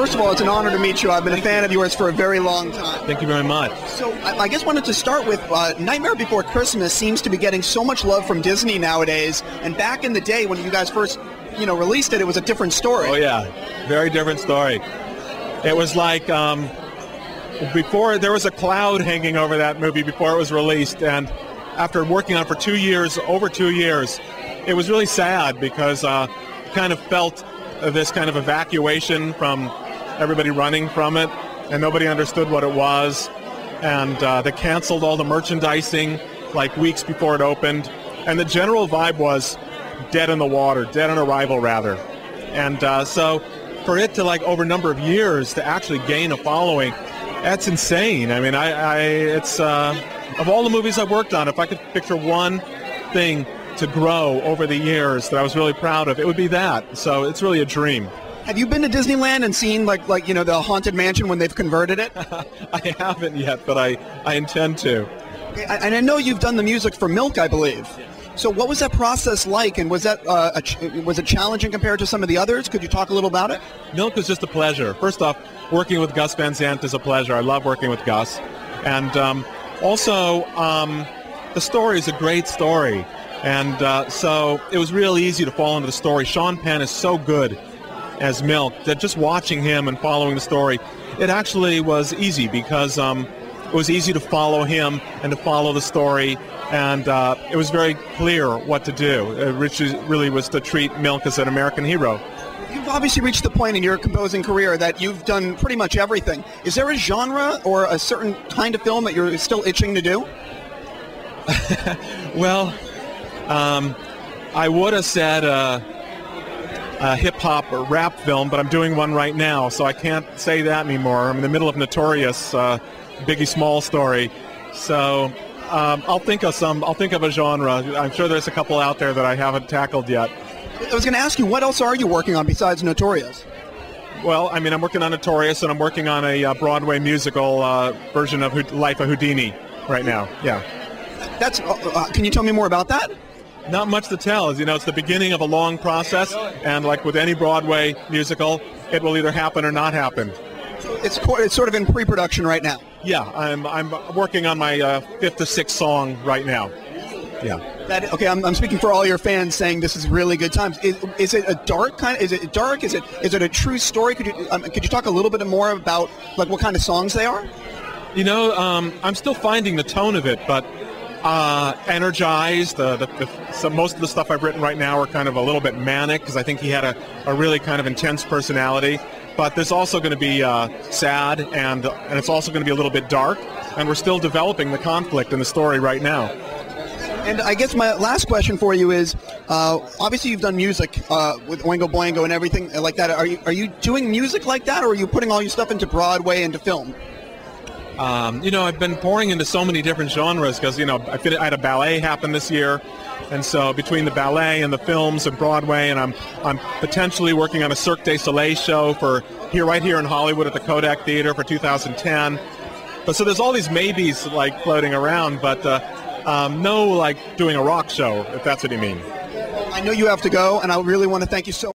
first of all, it's an honor to meet you. I've been a fan of yours for a very long time. Thank you very much. So I guess wanted to start with Nightmare Before Christmas seems to be getting so much love from Disney nowadays. And back in the day when you guys first, released it, it was a different story. Oh yeah, very different story. It was like before there was a cloud hanging over that movie before it was released, and after working on it for 2 years, over 2 years, it was really sad because kind of felt this kind of evacuation from everybody running from it, and nobody understood what it was, and they canceled all the merchandising like weeks before it opened, and the general vibe was dead in the water, dead on arrival rather. And so for it to like over a number of years to actually gain a following, that's insane. I mean, it's of all the movies I've worked on, if I could picture one thing to grow over the years that I was really proud of, it would be that. So it's really a dream. Have you been to Disneyland and seen like the Haunted Mansion when they've converted it? I haven't yet, but I intend to. Okay, and I know you've done the music for Milk, I believe. So what was that process like, and was that was it challenging compared to some of the others? Could you talk a little about it? Milk was just a pleasure. First off, working with Gus Van Sant is a pleasure. I love working with Gus. And also, the story is a great story. And so it was real easy to fall into the story. Sean Penn is so good as Milk that just watching him and following the story, it actually was easy because it was easy to follow him and to follow the story. And it was very clear what to do. It really was to treat Milk as an American hero. You've obviously reached the point in your composing career that you've done pretty much everything. Is there a genre or a certain kind of film that you're still itching to do? Well, I would have said a hip-hop or rap film, but I'm doing one right now, so I can't say that anymore. I'm in the middle of Notorious, Biggie Small story. So I'll think of a genre. I'm sure there's a couple out there that I haven't tackled yet. I was going to ask you, what else are you working on besides Notorious? Well, I mean, I'm working on Notorious, and I'm working on a Broadway musical version of Life of Houdini right now. Yeah. That's. Can you tell me more about that? Not much to tell. As you know, it's the beginning of a long process, and like with any Broadway musical, it will either happen or not happen. It's sort of in pre-production right now. Yeah, I'm working on my fifth or sixth song right now. Yeah. Okay, I'm speaking for all your fans, saying this is really good times. Is it a dark kind? Is it dark? Is it a true story? Could you talk a little bit more about like what kind of songs they are? You know, I'm still finding the tone of it, but energized. So most of the stuff I've written right now are kind of a little bit manic because I think he had a really kind of intense personality. But there's also going to be sad, and it's also going to be a little bit dark, and we're still developing the conflict in the story right now. And I guess my last question for you is, obviously you've done music with Oingo Boingo and everything like that. Are you doing music like that, or are you putting all your stuff into Broadway, into film? You know, I've been pouring into so many different genres because, you know, I had a ballet happen this year. And so between the ballet and the films and Broadway, and I'm potentially working on a Cirque du Soleil show right here in Hollywood at the Kodak Theater for 2010. But so there's all these maybes like floating around, but no like doing a rock show, if that's what you mean. I know you have to go, and I really want to thank you so much.